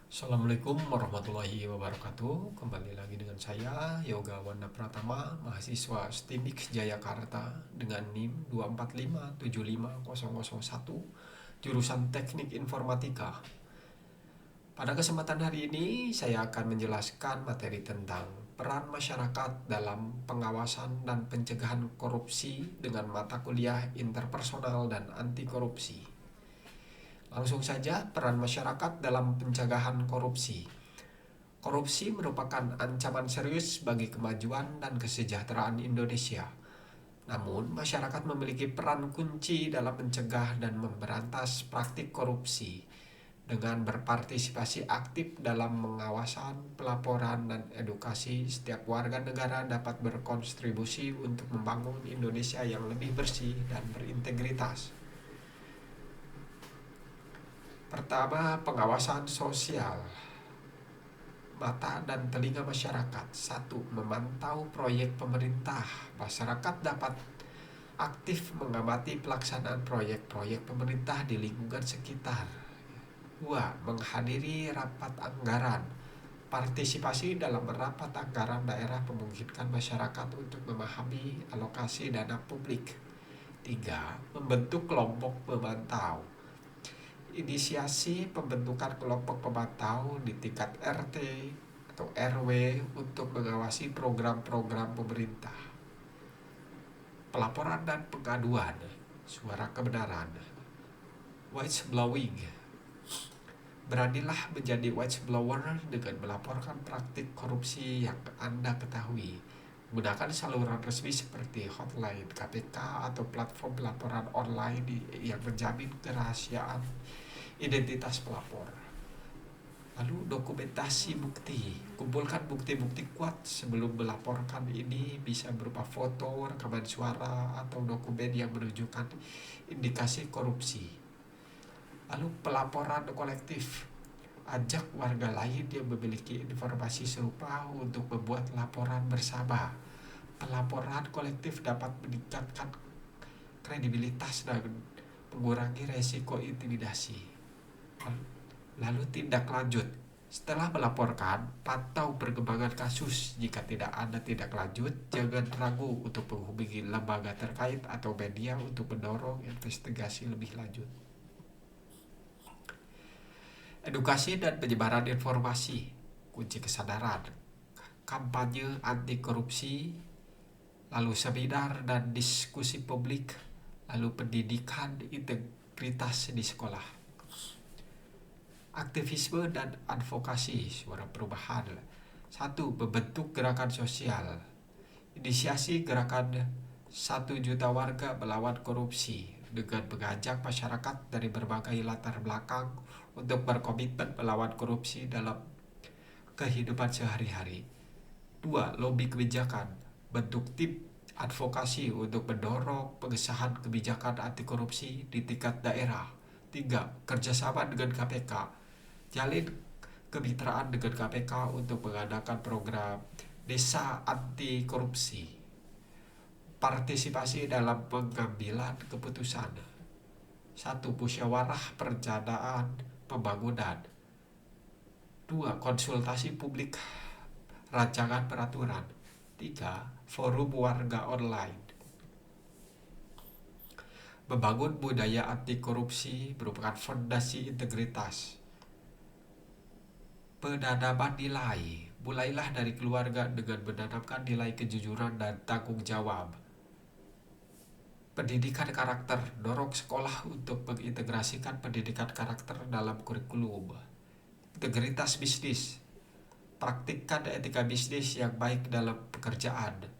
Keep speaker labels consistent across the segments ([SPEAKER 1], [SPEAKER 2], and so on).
[SPEAKER 1] Assalamualaikum warahmatullahi wabarakatuh. Kembali lagi dengan saya Yoga Wanda Pratama, mahasiswa STIMIX Jayakarta dengan NIM 2457501, jurusan Teknik Informatika. Pada kesempatan hari ini saya akan menjelaskan materi tentang peran masyarakat dalam pengawasan dan pencegahan korupsi dengan mata kuliah interpersonal dan anti korupsi. Langsung saja, peran masyarakat dalam pencegahan korupsi. Korupsi merupakan ancaman serius bagi kemajuan dan kesejahteraan Indonesia. Namun, masyarakat memiliki peran kunci dalam mencegah dan memberantas praktik korupsi dengan berpartisipasi aktif dalam pengawasan, pelaporan, dan edukasi. Setiap warga negara dapat berkontribusi untuk membangun Indonesia yang lebih bersih dan berintegritas. Pertama, pengawasan sosial. Mata dan telinga masyarakat. 1. Memantau proyek pemerintah. Masyarakat dapat aktif mengamati pelaksanaan proyek-proyek pemerintah di lingkungan sekitar. 2. Menghadiri rapat anggaran. Partisipasi dalam rapat anggaran daerah memungkinkan masyarakat untuk memahami alokasi dana publik. 3. Membentuk kelompok pemantau. Inisiasi pembentukan kelompok pemantau di tingkat RT atau RW untuk mengawasi program-program pemerintah. Pelaporan dan pengaduan, suara kebenaran. Whistleblowing. Beranilah menjadi whistleblower dengan melaporkan praktik korupsi yang Anda ketahui. Gunakan saluran resmi seperti hotline KPK atau platform pelaporan online yang menjamin kerahasiaan identitas pelapor. Lalu dokumentasi bukti. Kumpulkan bukti-bukti kuat sebelum melaporkan. Ini bisa berupa foto, rekaman suara, atau dokumen yang menunjukkan indikasi korupsi. Lalu pelaporan kolektif. Ajak warga lain yang memiliki informasi serupa untuk membuat laporan bersama. Pelaporan kolektif dapat meningkatkan kredibilitas dan mengurangi resiko intimidasi. Lalu tindak lanjut. Setelah melaporkan, pantau perkembangan kasus. Jika tidak ada tindak lanjut, jangan ragu untuk menghubungi lembaga terkait atau media untuk mendorong investigasi lebih lanjut. Edukasi dan penyebaran informasi, kunci kesadaran. Kampanye anti korupsi, lalu seminar dan diskusi publik, lalu pendidikan integritas di sekolah. Aktivisme dan advokasi, suara perubahan. 1. Membentuk gerakan sosial. Inisiasi gerakan 1 juta warga melawan korupsi dengan mengajak masyarakat dari berbagai latar belakang untuk berkomitmen melawan korupsi dalam kehidupan sehari-hari. 2. Lobi kebijakan. Bentuk tim advokasi untuk mendorong pengesahan kebijakan anti korupsi di tingkat daerah. 3. Kerjasama dengan KPK. Jalin kemitraan dengan KPK untuk mengadakan program desa anti korupsi. Partisipasi dalam pengambilan keputusan. 1. Musyawarah perencanaan pembangunan. 2. Konsultasi publik rancangan peraturan. 3. Forum warga online. Membangun budaya anti korupsi merupakan fondasi integritas. Penanaman nilai. Mulailah dari keluarga dengan menanamkan nilai kejujuran dan tanggung jawab. Pendidikan karakter. Dorong sekolah untuk mengintegrasikan pendidikan karakter dalam kurikulum. Integritas bisnis. Praktikkan etika bisnis yang baik dalam pekerjaan.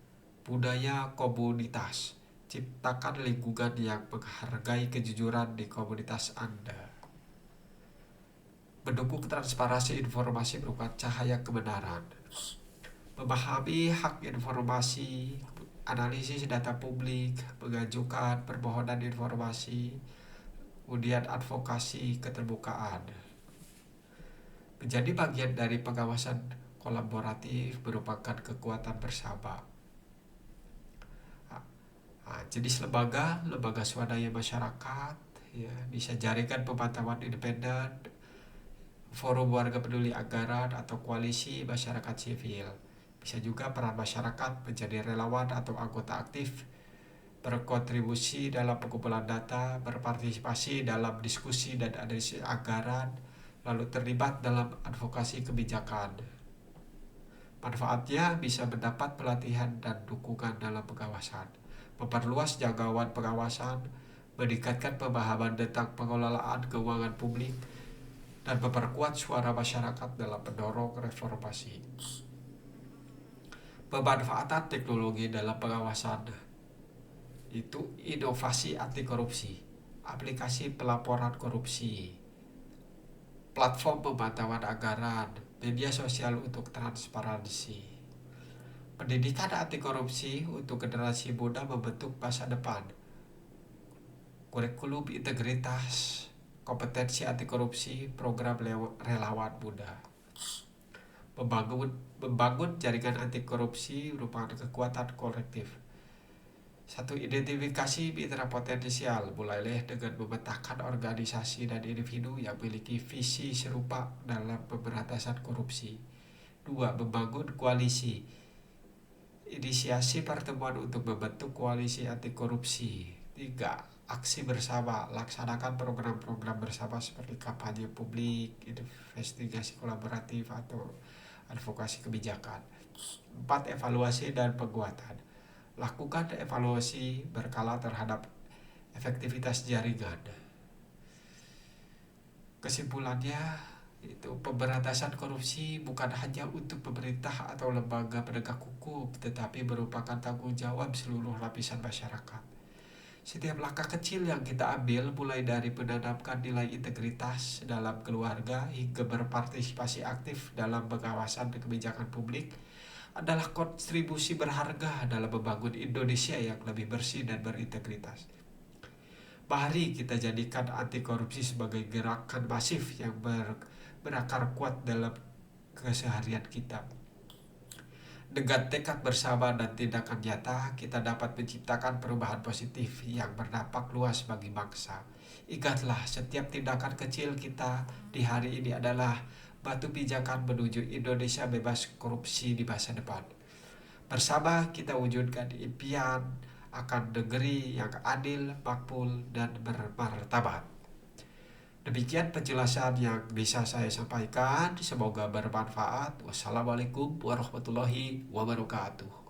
[SPEAKER 1] Budaya komunitas. Ciptakan lingkungan yang menghargai kejujuran di komunitas Anda. Mendukung transparansi informasi berupa cahaya kebenaran. Memahami hak informasi, analisis data publik, mengajukan permohonan informasi, kemudian advokasi keterbukaan. Menjadi bagian dari pengawasan kolaboratif merupakan kekuatan bersama. Jenis lembaga swadaya masyarakat, ya, bisa jaringan pemantauan independen, forum warga peduli anggaran atau koalisi masyarakat sivil. Bisa juga peran masyarakat menjadi relawan atau anggota aktif, berkontribusi dalam pengumpulan data, berpartisipasi dalam diskusi dan analisis anggaran, lalu terlibat dalam advokasi kebijakan. Manfaatnya bisa mendapat pelatihan dan dukungan dalam pengawasan, memperluas jangkauan pengawasan, meningkatkan pemahaman tentang pengelolaan keuangan publik, dan memperkuat suara masyarakat dalam mendorong reformasi. Pemanfaatan teknologi dalam pengawasan itu inovasi anti korupsi, aplikasi pelaporan korupsi, platform pemantauan anggaran, media sosial untuk transparansi. Pendidikan anti korupsi untuk generasi muda membentuk masa depan. Kurikulum integritas, kompetensi anti korupsi, program relawan muda. Membangun jaringan anti korupsi merupakan kekuatan kolektif. Satu, identifikasi mitra potensial, mulailah dengan memetakan organisasi dan individu yang memiliki visi serupa dalam pemberantasan korupsi. Dua, membangun koalisi, inisiasi pertemuan untuk membentuk koalisi anti korupsi. Tiga, aksi bersama, laksanakan program-program bersama seperti kampanye publik, investigasi kolaboratif atau advokasi kebijakan. Empat, evaluasi dan penguatan, lakukan evaluasi berkala terhadap efektivitas jaringan. Kesimpulannya, itu pemberantasan korupsi bukan hanya untuk pemerintah atau lembaga penegak hukum, tetapi merupakan tanggung jawab seluruh lapisan masyarakat. Setiap langkah kecil yang kita ambil, mulai dari menanamkan nilai integritas dalam keluarga hingga berpartisipasi aktif dalam pengawasan kebijakan publik, adalah kontribusi berharga dalam membangun Indonesia yang lebih bersih dan berintegritas. Mari kita jadikan anti korupsi sebagai gerakan masif yang berakar kuat dalam keseharian kita. Dengan tekad bersama dan tindakan nyata, kita dapat menciptakan perubahan positif yang berdampak luas bagi bangsa. Ingatlah, setiap tindakan kecil kita di hari ini adalah batu pijakan menuju Indonesia bebas korupsi di masa depan. Bersama kita wujudkan impian akan negeri yang adil, makmur, dan bermartabat. Demikian penjelasan yang bisa saya sampaikan. Semoga bermanfaat. Wassalamualaikum warahmatullahi wabarakatuh.